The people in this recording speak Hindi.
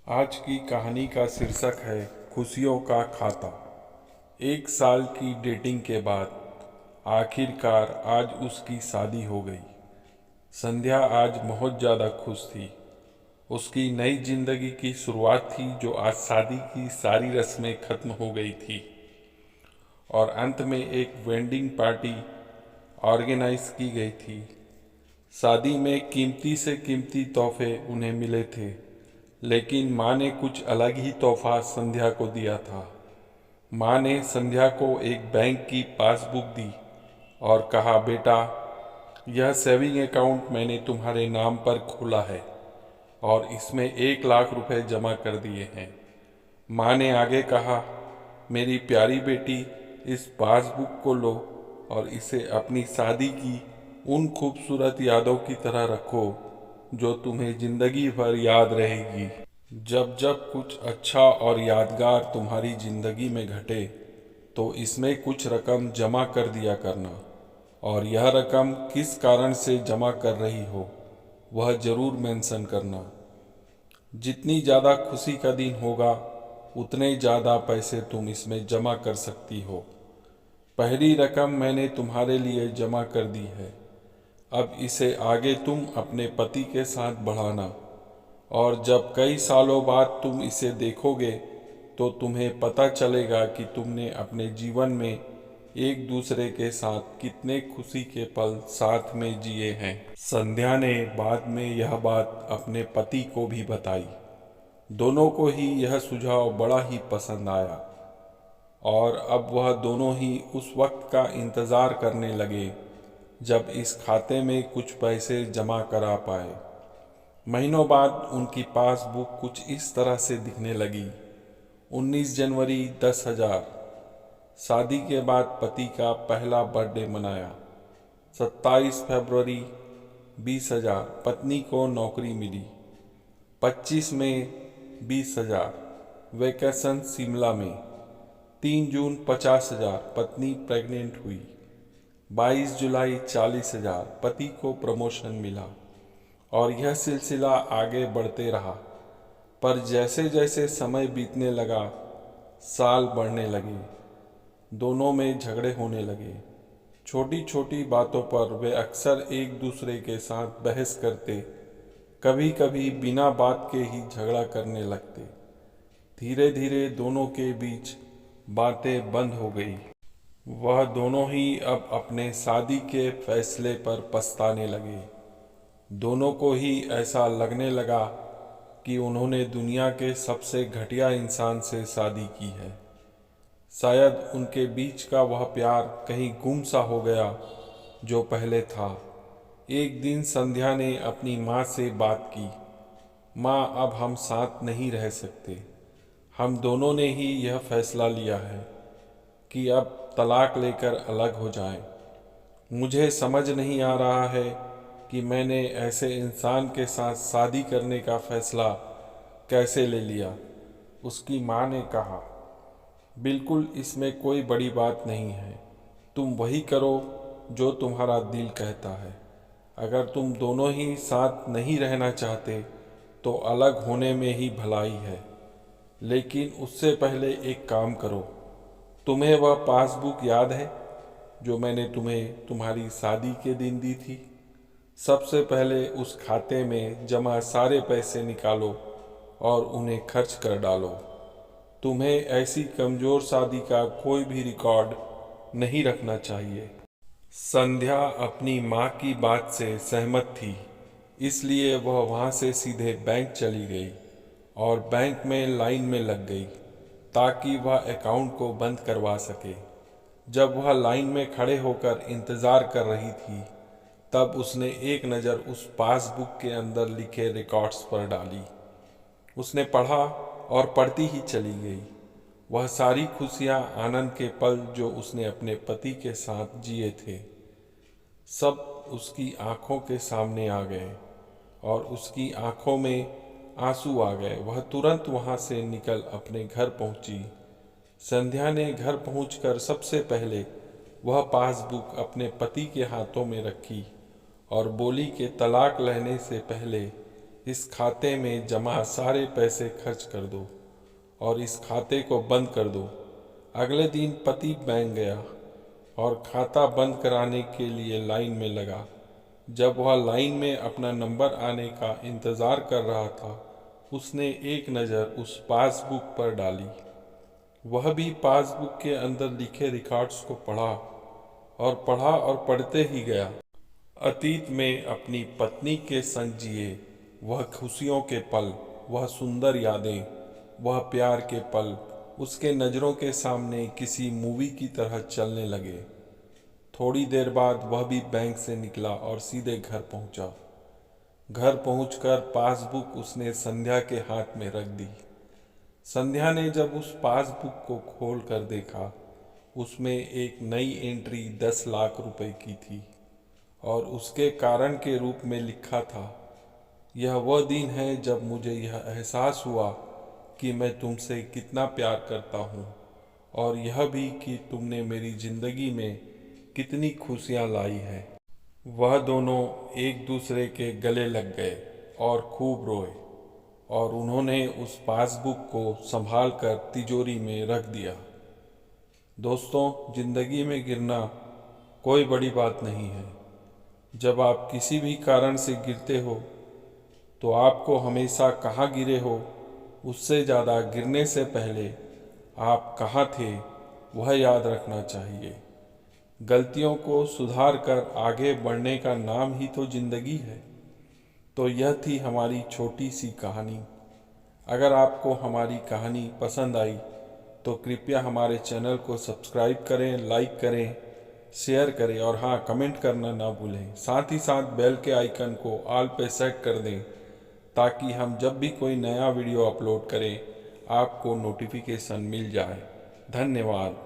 आज की कहानी का शीर्षक है खुशियों का खाता। 1 साल की डेटिंग के बाद आखिरकार आज उसकी शादी हो गई। संध्या आज बहुत ज़्यादा खुश थी। उसकी नई जिंदगी की शुरुआत थी जो आज शादी की सारी रस्में खत्म हो गई थी और अंत में एक वेडिंग पार्टी ऑर्गेनाइज की गई थी। शादी में कीमती से कीमती तोहफे उन्हें मिले थे, लेकिन माँ ने कुछ अलग ही तोहफा संध्या को दिया था। माँ ने संध्या को एक बैंक की पासबुक दी और कहा, बेटा, यह सेविंग अकाउंट मैंने तुम्हारे नाम पर खोला है और इसमें 1 लाख रुपए जमा कर दिए हैं। माँ ने आगे कहा, मेरी प्यारी बेटी, इस पासबुक को लो और इसे अपनी शादी की उन खूबसूरत यादों की तरह रखो जो तुम्हें जिंदगी भर याद रहेगी। जब जब कुछ अच्छा और यादगार तुम्हारी जिंदगी में घटे तो इसमें कुछ रकम जमा कर दिया करना, और यह रकम किस कारण से जमा कर रही हो वह जरूर मेंशन करना। जितनी ज़्यादा खुशी का दिन होगा उतने ज़्यादा पैसे तुम इसमें जमा कर सकती हो। पहली रकम मैंने तुम्हारे लिए जमा कर दी है, अब इसे आगे तुम अपने पति के साथ बढ़ाना, और जब कई सालों बाद तुम इसे देखोगे तो तुम्हें पता चलेगा कि तुमने अपने जीवन में एक दूसरे के साथ कितने खुशी के पल साथ में जिए हैं। संध्या ने बाद में यह बात अपने पति को भी बताई। दोनों को ही यह सुझाव बड़ा ही पसंद आया और अब वह दोनों ही उस वक्त का इंतज़ार करने लगे जब इस खाते में कुछ पैसे जमा करा पाए। महीनों बाद उनकी पासबुक कुछ इस तरह से दिखने लगी। 19 जनवरी 10,000। शादी के बाद पति का पहला बर्थडे मनाया। 27 फरवरी 20,000, पत्नी को नौकरी मिली। 25 मई 20,000, वेकेशन शिमला में। 3 जून 50,000, पत्नी प्रेग्नेंट हुई। 22 जुलाई 40,000, पति को प्रमोशन मिला। और यह सिलसिला आगे बढ़ते रहा। पर जैसे जैसे समय बीतने लगा, साल बढ़ने लगे, दोनों में झगड़े होने लगे। छोटी छोटी बातों पर वे अक्सर एक दूसरे के साथ बहस करते, कभी कभी बिना बात के ही झगड़ा करने लगते। धीरे धीरे दोनों के बीच बातें बंद हो गई। वह दोनों ही अब अपने शादी के फैसले पर पछताने लगे। दोनों को ही ऐसा लगने लगा कि उन्होंने दुनिया के सबसे घटिया इंसान से शादी की है। शायद उनके बीच का वह प्यार कहीं गुम सा हो गया जो पहले था। एक दिन संध्या ने अपनी माँ से बात की। माँ, अब हम साथ नहीं रह सकते। हम दोनों ने ही यह फैसला लिया है कि अब तलाक लेकर अलग हो जाएं। मुझे समझ नहीं आ रहा है कि मैंने ऐसे इंसान के साथ शादी करने का फैसला कैसे ले लिया। उसकी माँ ने कहा, बिल्कुल इसमें कोई बड़ी बात नहीं है। तुम वही करो जो तुम्हारा दिल कहता है। अगर तुम दोनों ही साथ नहीं रहना चाहते तो अलग होने में ही भलाई है। लेकिन उससे पहले एक काम करो। तुम्हें वह पासबुक याद है जो मैंने तुम्हें तुम्हारी शादी के दिन दी थी? सबसे पहले उस खाते में जमा सारे पैसे निकालो और उन्हें खर्च कर डालो। तुम्हें ऐसी कमज़ोर शादी का कोई भी रिकॉर्ड नहीं रखना चाहिए। संध्या अपनी माँ की बात से सहमत थी, इसलिए वह वहाँ से सीधे बैंक चली गई और बैंक में लाइन में लग गई ताकि वह अकाउंट को बंद करवा सके। जब वह लाइन में खड़े होकर इंतज़ार कर रही थी, तब उसने एक नज़र उस पासबुक के अंदर लिखे रिकॉर्ड्स पर डाली। उसने पढ़ा और पढ़ती ही चली गई। वह सारी खुशियाँ, आनंद के पल जो उसने अपने पति के साथ जिए थे, सब उसकी आंखों के सामने आ गए और उसकी आंखों में आंसू आ गए। वह तुरंत वहाँ से निकल अपने घर पहुँची। संध्या ने घर पहुंचकर सबसे पहले वह पासबुक अपने पति के हाथों में रखी और बोली कि तलाक लेने से पहले इस खाते में जमा सारे पैसे खर्च कर दो और इस खाते को बंद कर दो। अगले दिन पति बैंक गया और खाता बंद कराने के लिए लाइन में लगा। जब वह लाइन में अपना नंबर आने का इंतज़ार कर रहा था, उसने एक नज़र उस पासबुक पर डाली। वह भी पासबुक के अंदर लिखे रिकॉर्ड्स को पढ़ा और पढ़ते ही गया। अतीत में अपनी पत्नी के संग जिए वह खुशियों के पल, वह सुंदर यादें, वह प्यार के पल उसके नज़रों के सामने किसी मूवी की तरह चलने लगे। थोड़ी देर बाद वह भी बैंक से निकला और सीधे घर पहुंचा। घर पहुंचकर पासबुक उसने संध्या के हाथ में रख दी। संध्या ने जब उस पासबुक को खोल कर देखा, उसमें एक नई एंट्री 10 लाख रुपए की थी और उसके कारण के रूप में लिखा था, यह वह दिन है जब मुझे यह एहसास हुआ कि मैं तुमसे कितना प्यार करता हूँ और यह भी कि तुमने मेरी जिंदगी में कितनी खुशियाँ लाई हैं। वह दोनों एक दूसरे के गले लग गए और खूब रोए और उन्होंने उस पासबुक को संभाल कर तिजोरी में रख दिया। दोस्तों, जिंदगी में गिरना कोई बड़ी बात नहीं है। जब आप किसी भी कारण से गिरते हो तो आपको हमेशा कहाँ गिरे हो उससे ज़्यादा गिरने से पहले आप कहाँ थे वह याद रखना चाहिए। गलतियों को सुधार कर आगे बढ़ने का नाम ही तो जिंदगी है। तो यह थी हमारी छोटी सी कहानी। अगर आपको हमारी कहानी पसंद आई तो कृपया हमारे चैनल को सब्सक्राइब करें, लाइक करें, शेयर करें और हाँ, कमेंट करना ना भूलें। साथ ही साथ बेल के आइकन को ऑल पे सेट कर दें ताकि हम जब भी कोई नया वीडियो अपलोड करें आपको नोटिफिकेशन मिल जाए। धन्यवाद।